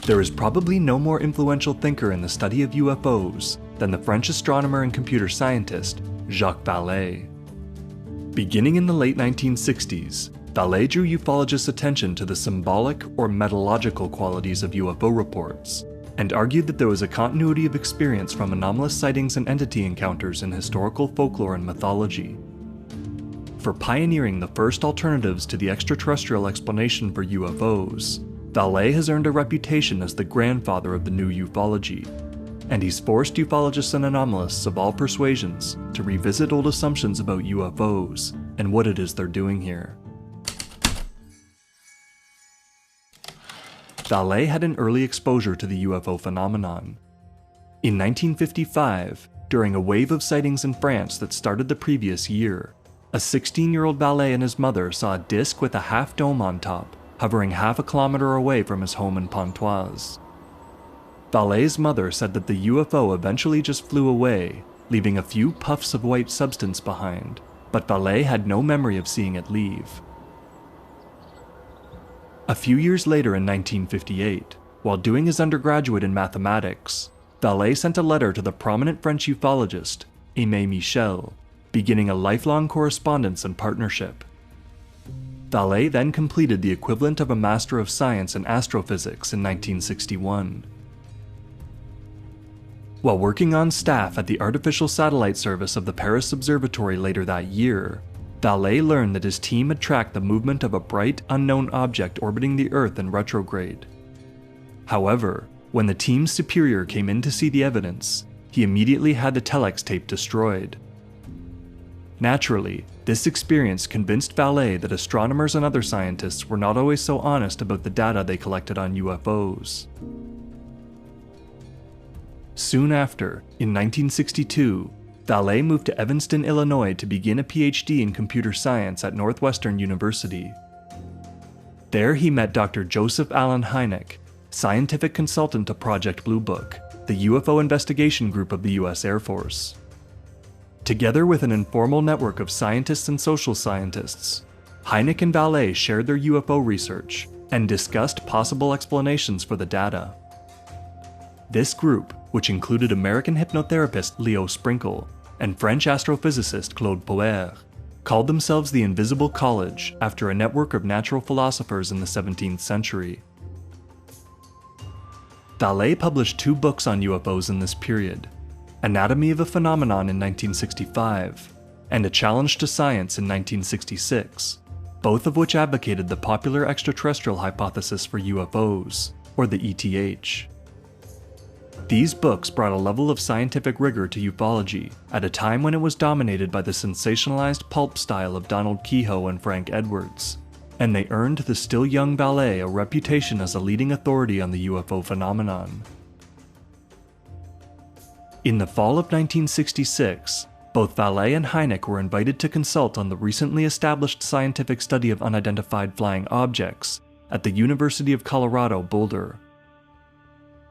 There is probably no more influential thinker in the study of UFOs than the French astronomer and computer scientist Jacques Valle. Beginning in the late 1960s, Valle drew ufologists' attention to the symbolic or metallurgical qualities of UFO reports, and argued that there was a continuity of experience from anomalous sightings and entity encounters in historical folklore and mythology. For pioneering the first alternatives to the extraterrestrial explanation for UFOs, Valle has earned a reputation as the grandfather of the new ufology, and he's forced ufologists and anomalists of all persuasions to revisit old assumptions about UFOs and what it is they're doing here. Valle had an early exposure to the UFO phenomenon. In 1955, during a wave of sightings in France that started the previous year, a 16-year-old Valle and his mother saw a disc with a half dome on top, hovering half a kilometer away from his home in Pontoise. Valle's mother said that the UFO eventually just flew away, leaving a few puffs of white substance behind, but Valle had no memory of seeing it leave. A few years later in 1958, while doing his undergraduate in mathematics, Valle sent a letter to the prominent French ufologist, Aimé Michel, beginning a lifelong correspondence and partnership. Valle then completed the equivalent of a Master of Science in Astrophysics in 1961. While working on staff at the Artificial Satellite Service of the Paris Observatory later that year, Valle learned that his team had tracked the movement of a bright, unknown object orbiting the Earth in retrograde. However, when the team's superior came in to see the evidence, he immediately had the telex tape destroyed. Naturally, this experience convinced Valle that astronomers and other scientists were not always so honest about the data they collected on UFOs. Soon after, in 1962, Valle moved to Evanston, Illinois to begin a PhD in computer science at Northwestern University. There he met Dr. Joseph Allen Hynek, scientific consultant to Project Blue Book, the UFO investigation group of the US Air Force. Together with an informal network of scientists and social scientists, Hynek and Valle shared their UFO research and discussed possible explanations for the data. This group, which included American hypnotherapist Leo Sprinkle and French astrophysicist Claude Poher, called themselves the Invisible College after a network of natural philosophers in the 17th century. Valle published 2 books on UFOs in this period, Anatomy of a Phenomenon in 1965, and A Challenge to Science in 1966, both of which advocated the popular extraterrestrial hypothesis for UFOs, or the ETH. These books brought a level of scientific rigor to ufology at a time when it was dominated by the sensationalized pulp style of Donald Keyhoe and Frank Edwards, and they earned the still young Valle a reputation as a leading authority on the UFO phenomenon. In the fall of 1966, both Valle and Hynek were invited to consult on the recently established scientific study of unidentified flying objects at the University of Colorado, Boulder.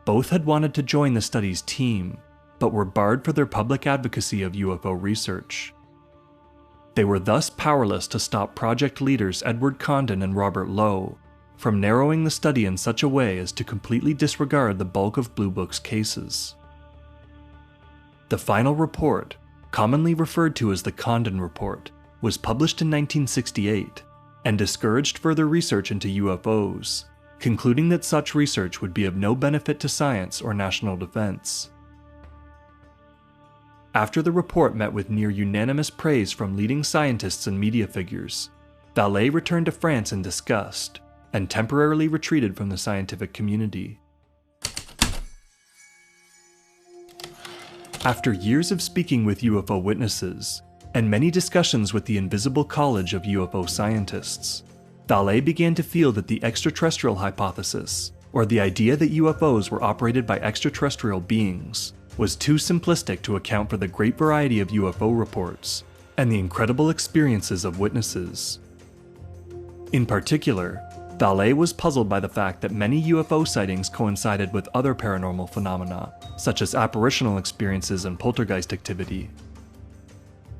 Both had wanted to join the study's team, but were barred for their public advocacy of UFO research. They were thus powerless to stop project leaders Edward Condon and Robert Lowe from narrowing the study in such a way as to completely disregard the bulk of Blue Book's cases. The final report, commonly referred to as the Condon Report, was published in 1968 and discouraged further research into UFOs, concluding that such research would be of no benefit to science or national defense. After the report met with near unanimous praise from leading scientists and media figures, Valle returned to France in disgust and temporarily retreated from the scientific community. After years of speaking with UFO witnesses, and many discussions with the Invisible College of UFO scientists, Valle began to feel that the extraterrestrial hypothesis, or the idea that UFOs were operated by extraterrestrial beings, was too simplistic to account for the great variety of UFO reports and the incredible experiences of witnesses. In particular, Valle was puzzled by the fact that many UFO sightings coincided with other paranormal phenomena, such as apparitional experiences and poltergeist activity.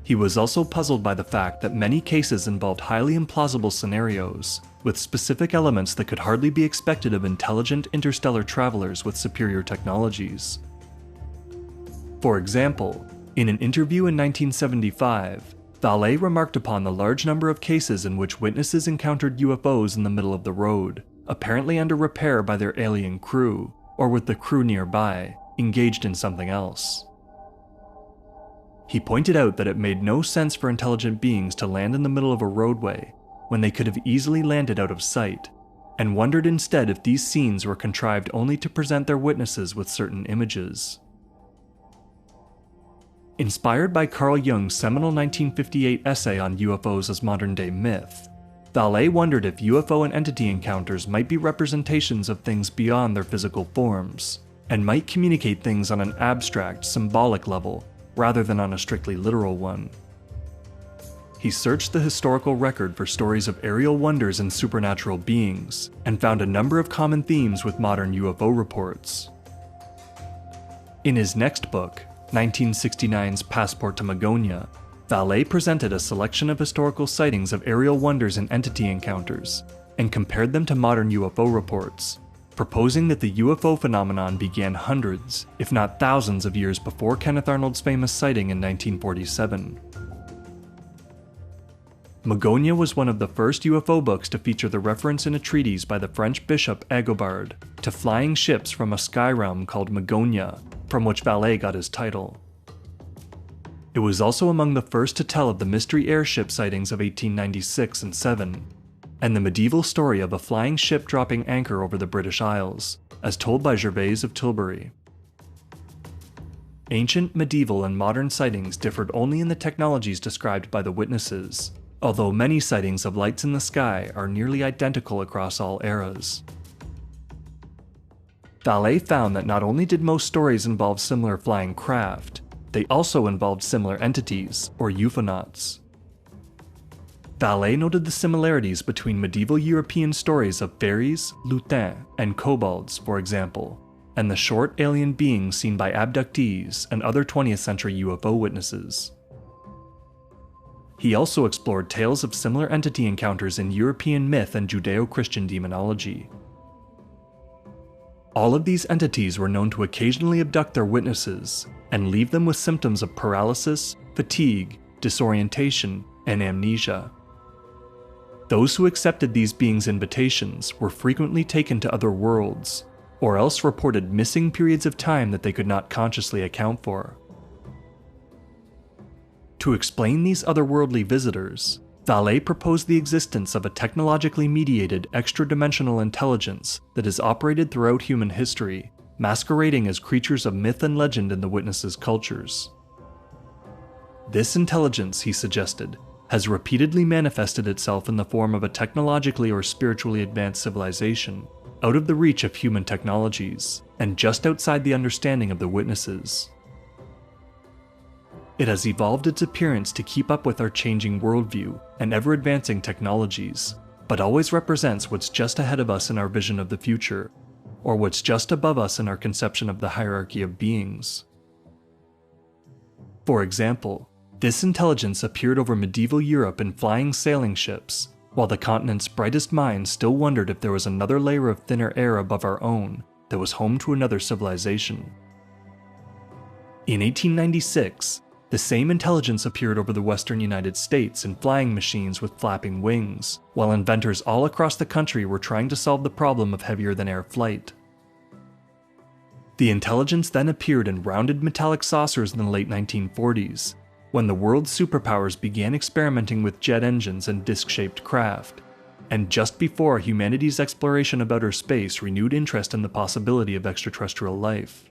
He was also puzzled by the fact that many cases involved highly implausible scenarios, with specific elements that could hardly be expected of intelligent interstellar travelers with superior technologies. For example, in an interview in 1975, Valle remarked upon the large number of cases in which witnesses encountered UFOs in the middle of the road, apparently under repair by their alien crew, or with the crew nearby, engaged in something else. He pointed out that it made no sense for intelligent beings to land in the middle of a roadway when they could have easily landed out of sight, and wondered instead if these scenes were contrived only to present their witnesses with certain images. Inspired by Carl Jung's seminal 1958 essay on UFOs as modern-day myth, Valle wondered if UFO and entity encounters might be representations of things beyond their physical forms, and might communicate things on an abstract, symbolic level, rather than on a strictly literal one. He searched the historical record for stories of aerial wonders and supernatural beings, and found a number of common themes with modern UFO reports. In his next book, 1969's Passport to Magonia, Valle presented a selection of historical sightings of aerial wonders and entity encounters, and compared them to modern UFO reports, proposing that the UFO phenomenon began hundreds, if not thousands of years before Kenneth Arnold's famous sighting in 1947. Magonia was one of the first UFO books to feature the reference in a treatise by the French bishop Agobard to flying ships from a sky realm called Magonia, from which Valle got his title. It was also among the first to tell of the mystery airship sightings of 1896 and 7, and the medieval story of a flying ship dropping anchor over the British Isles, as told by Gervais of Tilbury. Ancient, medieval, and modern sightings differed only in the technologies described by the witnesses, although many sightings of lights in the sky are nearly identical across all eras. Valle found that not only did most stories involve similar flying craft, they also involved similar entities, or ufonauts. Valle noted the similarities between medieval European stories of fairies, lutins, and kobolds, for example, and the short alien beings seen by abductees and other 20th century UFO witnesses. He also explored tales of similar entity encounters in European myth and Judeo-Christian demonology. All of these entities were known to occasionally abduct their witnesses and leave them with symptoms of paralysis, fatigue, disorientation, and amnesia. Those who accepted these beings' invitations were frequently taken to other worlds, or else reported missing periods of time that they could not consciously account for. To explain these otherworldly visitors, Valle proposed the existence of a technologically mediated extra-dimensional intelligence that has operated throughout human history, masquerading as creatures of myth and legend in the witnesses' cultures. This intelligence, he suggested, has repeatedly manifested itself in the form of a technologically or spiritually advanced civilization, out of the reach of human technologies, and just outside the understanding of the witnesses. It has evolved its appearance to keep up with our changing worldview and ever-advancing technologies, but always represents what's just ahead of us in our vision of the future, or what's just above us in our conception of the hierarchy of beings. For example, this intelligence appeared over medieval Europe in flying sailing ships, while the continent's brightest minds still wondered if there was another layer of thinner air above our own that was home to another civilization. In 1896, the same intelligence appeared over the western United States in flying machines with flapping wings, while inventors all across the country were trying to solve the problem of heavier-than-air flight. The intelligence then appeared in rounded metallic saucers in the late 1940s, when the world's superpowers began experimenting with jet engines and disc-shaped craft, and just before humanity's exploration of outer space renewed interest in the possibility of extraterrestrial life.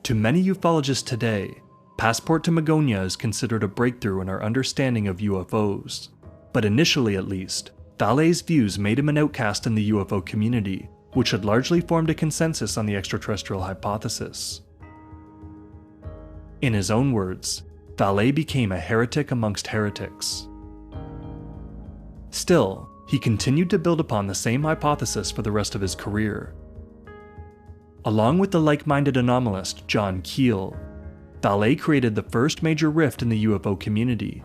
To many ufologists today, Passport to Magonia is considered a breakthrough in our understanding of UFOs, but initially at least, Valle's views made him an outcast in the UFO community, which had largely formed a consensus on the extraterrestrial hypothesis. In his own words, Valle became a heretic amongst heretics. Still, he continued to build upon the same hypothesis for the rest of his career. Along with the like-minded anomalist John Keel, Valle created the first major rift in the UFO community,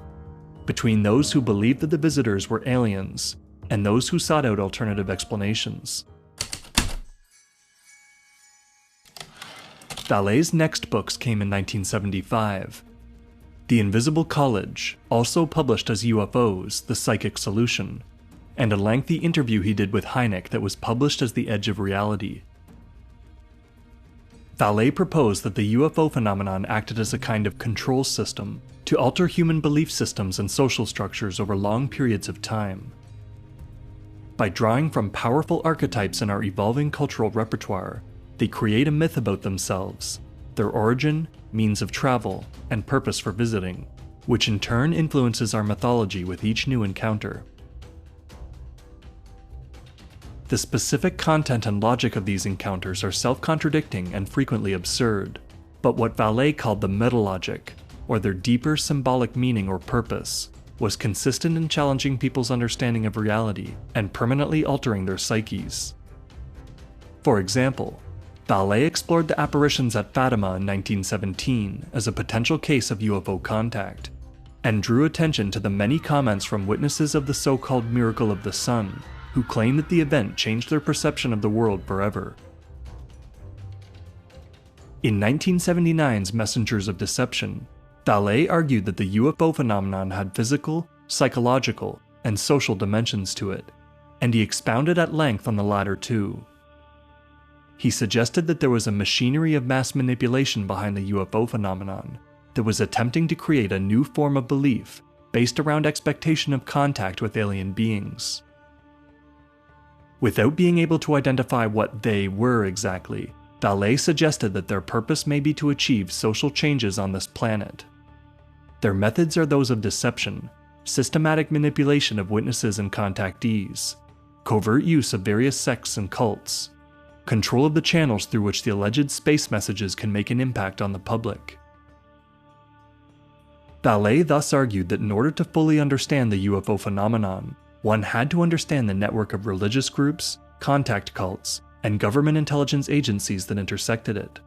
between those who believed that the visitors were aliens and those who sought out alternative explanations. Valle's next books came in 1975. The Invisible College, also published as UFOs, The Psychic Solution, and a lengthy interview he did with Hynek that was published as The Edge of Reality. Valle proposed that the UFO phenomenon acted as a kind of control system to alter human belief systems and social structures over long periods of time. By drawing from powerful archetypes in our evolving cultural repertoire, they create a myth about themselves, their origin, means of travel, and purpose for visiting, which in turn influences our mythology with each new encounter. The specific content and logic of these encounters are self-contradicting and frequently absurd, but what Valle called the metalogic, or their deeper symbolic meaning or purpose, was consistent in challenging people's understanding of reality and permanently altering their psyches. For example, Valle explored the apparitions at Fatima in 1917 as a potential case of UFO contact, and drew attention to the many comments from witnesses of the so-called miracle of the sun, who claim that the event changed their perception of the world forever. In 1979's Messengers of Deception, Valle argued that the UFO phenomenon had physical, psychological, and social dimensions to it, and he expounded at length on the latter too. He suggested that there was a machinery of mass manipulation behind the UFO phenomenon that was attempting to create a new form of belief based around expectation of contact with alien beings. Without being able to identify what they were exactly, Valle suggested that their purpose may be to achieve social changes on this planet. Their methods are those of deception, systematic manipulation of witnesses and contactees, covert use of various sects and cults, control of the channels through which the alleged space messages can make an impact on the public. Valle thus argued that in order to fully understand the UFO phenomenon, one had to understand the network of religious groups, contact cults, and government intelligence agencies that intersected it.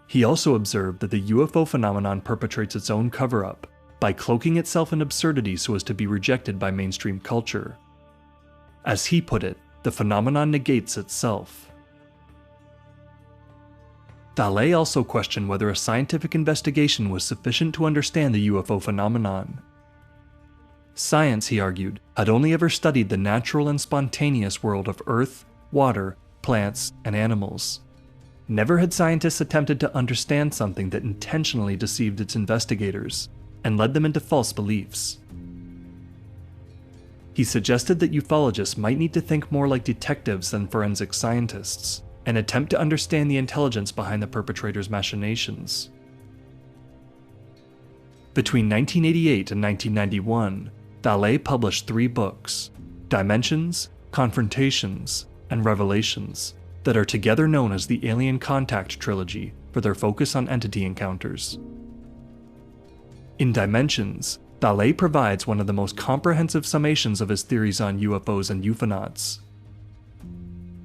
He also observed that the UFO phenomenon perpetrates its own cover-up by cloaking itself in absurdity so as to be rejected by mainstream culture. As he put it, the phenomenon negates itself. Valle also questioned whether a scientific investigation was sufficient to understand the UFO phenomenon. Science, he argued, had only ever studied the natural and spontaneous world of earth, water, plants, and animals. Never had scientists attempted to understand something that intentionally deceived its investigators and led them into false beliefs. He suggested that ufologists might need to think more like detectives than forensic scientists, and attempt to understand the intelligence behind the perpetrators' machinations. Between 1988 and 1991, Valle published 3 books, Dimensions, Confrontations, and Revelations, that are together known as the Alien Contact Trilogy for their focus on entity encounters. In Dimensions, Valle provides one of the most comprehensive summations of his theories on UFOs and ufonauts.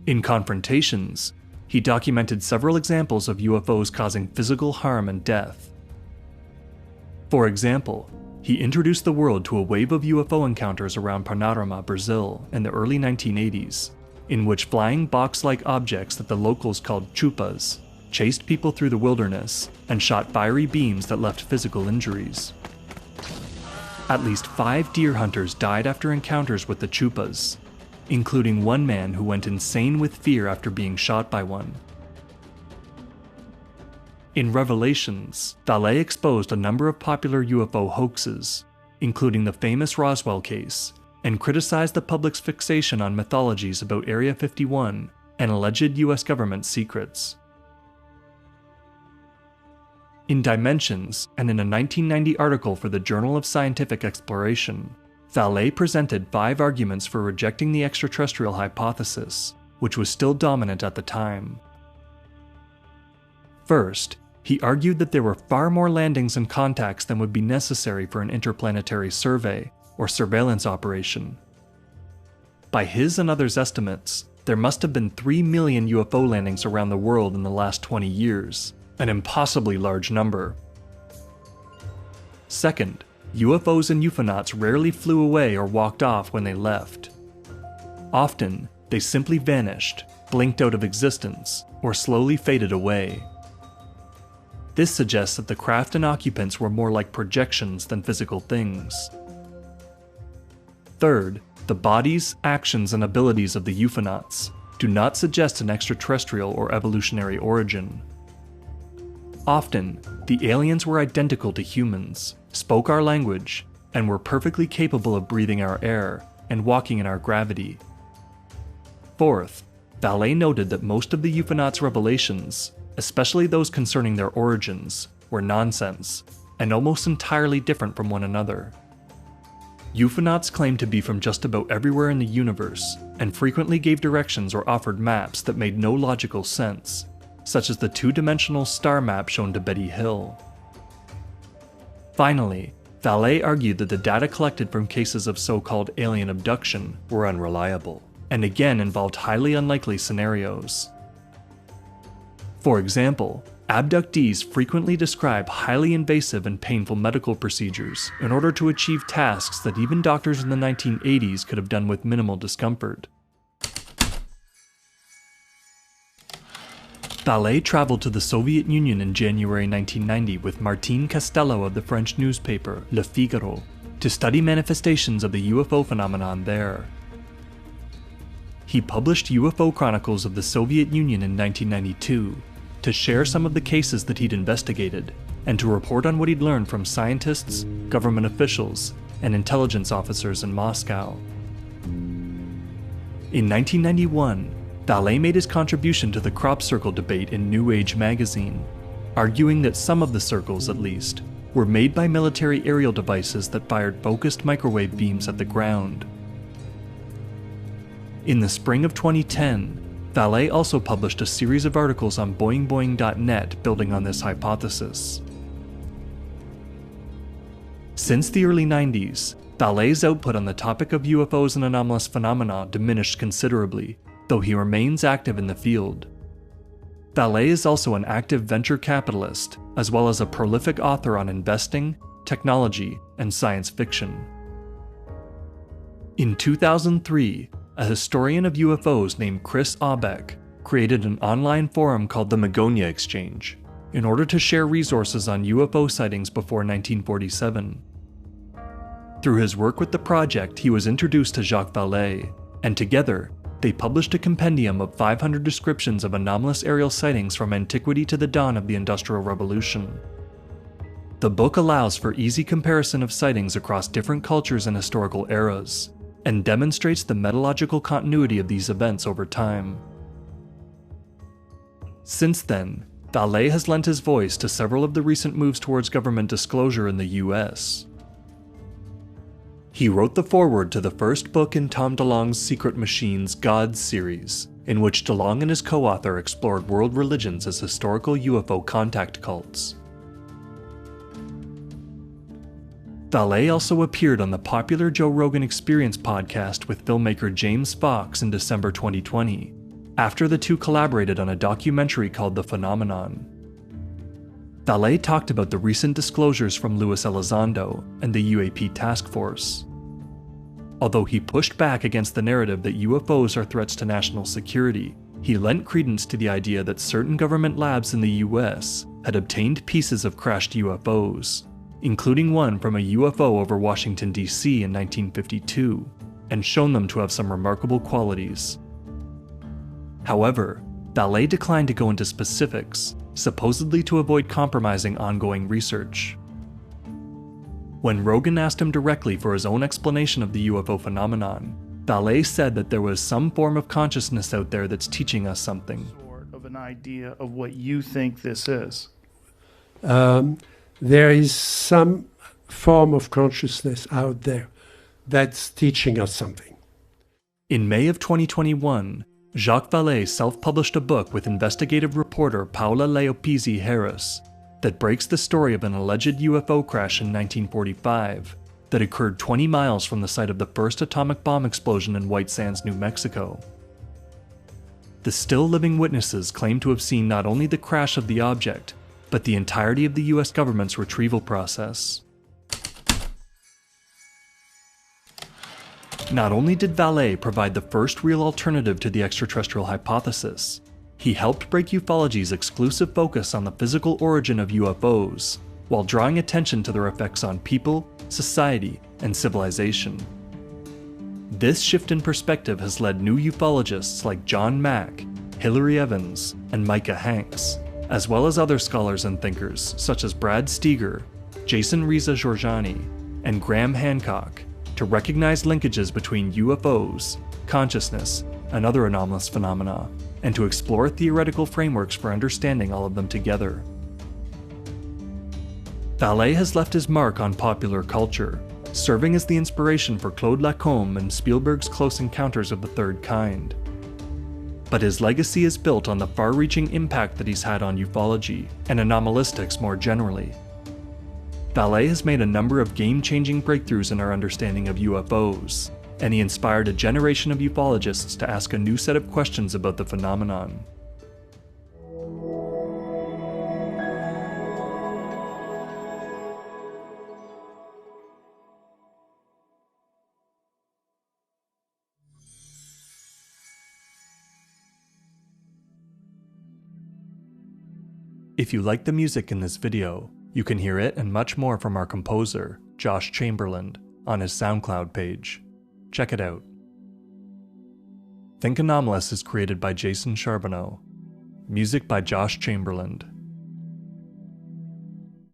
In Confrontations, he documented several examples of UFOs causing physical harm and death. For example, he introduced the world to a wave of UFO encounters around Panorama, Brazil in the early 1980s, in which flying box-like objects that the locals called chupas chased people through the wilderness and shot fiery beams that left physical injuries. At least 5 deer hunters died after encounters with the chupas, including one man who went insane with fear after being shot by one. In Revelations, Valle exposed a number of popular UFO hoaxes, including the famous Roswell case, and criticized the public's fixation on mythologies about Area 51 and alleged US government secrets. In Dimensions, and in a 1990 article for the Journal of Scientific Exploration, Valle presented 5 arguments for rejecting the extraterrestrial hypothesis, which was still dominant at the time. First, he argued that there were far more landings and contacts than would be necessary for an interplanetary survey or surveillance operation. By his and others' estimates, there must have been 3 million UFO landings around the world in the last 20 years, an impossibly large number. Second, UFOs and ufonauts rarely flew away or walked off when they left. Often, they simply vanished, blinked out of existence, or slowly faded away. This suggests that the craft and occupants were more like projections than physical things. Third, the bodies, actions, and abilities of the ufonauts do not suggest an extraterrestrial or evolutionary origin. Often, the aliens were identical to humans, spoke our language, and were perfectly capable of breathing our air and walking in our gravity. Fourth, Valle noted that most of the ufonauts' revelations, especially those concerning their origins, were nonsense, and almost entirely different from one another. Ufonauts claimed to be from just about everywhere in the universe, and frequently gave directions or offered maps that made no logical sense, such as the two-dimensional star map shown to Betty Hill. Finally, Valle argued that the data collected from cases of so-called alien abduction were unreliable, and again involved highly unlikely scenarios. For example, abductees frequently describe highly invasive and painful medical procedures in order to achieve tasks that even doctors in the 1980s could have done with minimal discomfort. Valle traveled to the Soviet Union in January 1990 with Martine Castello of the French newspaper Le Figaro to study manifestations of the UFO phenomenon there. He published UFO Chronicles of the Soviet Union in 1992 to share some of the cases that he'd investigated and to report on what he'd learned from scientists, government officials, and intelligence officers in Moscow. In 1991, Valle made his contribution to the crop circle debate in New Age magazine, arguing that some of the circles, at least, were made by military aerial devices that fired focused microwave beams at the ground. In the spring of 2010, Valle also published a series of articles on boingboing.net building on this hypothesis. Since the early 90s, Valle's output on the topic of UFOs and anomalous phenomena diminished considerably, though he remains active in the field. Valle is also an active venture capitalist, as well as a prolific author on investing, technology, and science fiction. In 2003, a historian of UFOs named Chris Aubeck created an online forum called the Magonia Exchange in order to share resources on UFO sightings before 1947. Through his work with the project, he was introduced to Jacques Valle, and together, they published a compendium of 500 descriptions of anomalous aerial sightings from antiquity to the dawn of the Industrial Revolution. The book allows for easy comparison of sightings across different cultures and historical eras, and demonstrates the metallurgical continuity of these events over time. Since then, Valle has lent his voice to several of the recent moves towards government disclosure in the US. He wrote the foreword to the first book in Tom DeLonge's Secret Machines Gods series, in which DeLonge and his co-author explored world religions as historical UFO contact cults. Valle also appeared on the popular Joe Rogan Experience podcast with filmmaker James Fox in December 2020, after the two collaborated on a documentary called The Phenomenon. Valle talked about the recent disclosures from Luis Elizondo and the UAP task force. Although he pushed back against the narrative that UFOs are threats to national security, he lent credence to the idea that certain government labs in the US had obtained pieces of crashed UFOs, including one from a UFO over Washington, D.C. in 1952, and shown them to have some remarkable qualities. However, Valle declined to go into specifics, supposedly to avoid compromising ongoing research. When Rogan asked him directly for his own explanation of the UFO phenomenon, Valle said that there was some form of consciousness out there that's teaching us something. Sort of an idea of what you think this is. There is some form of consciousness out there that's teaching us something. In May of 2021, Jacques Valle self-published a book with investigative reporter Paola Leopizzi Harris that breaks the story of an alleged UFO crash in 1945 that occurred 20 miles from the site of the first atomic bomb explosion in White Sands, New Mexico. The still living witnesses claim to have seen not only the crash of the object, but the entirety of the US government's retrieval process. Not only did Valle provide the first real alternative to the extraterrestrial hypothesis, he helped break ufology's exclusive focus on the physical origin of UFOs, while drawing attention to their effects on people, society, and civilization. This shift in perspective has led new ufologists like John Mack, Hilary Evans, and Micah Hanks, as well as other scholars and thinkers such as Brad Steger, Jason Reza-Georgiani, and Graham Hancock, to recognize linkages between UFOs, consciousness, and other anomalous phenomena, and to explore theoretical frameworks for understanding all of them together. Valle has left his mark on popular culture, serving as the inspiration for Claude Lacombe and Spielberg's Close Encounters of the Third Kind. But his legacy is built on the far-reaching impact that he's had on ufology and anomalistics more generally. Valle has made a number of game-changing breakthroughs in our understanding of UFOs, and he inspired a generation of ufologists to ask a new set of questions about the phenomenon. If you like the music in this video, you can hear it and much more from our composer, Josh Chamberlain, on his SoundCloud page. Check it out. Think Anomalous is created by Jason Charbonneau. Music by Josh Chamberlain.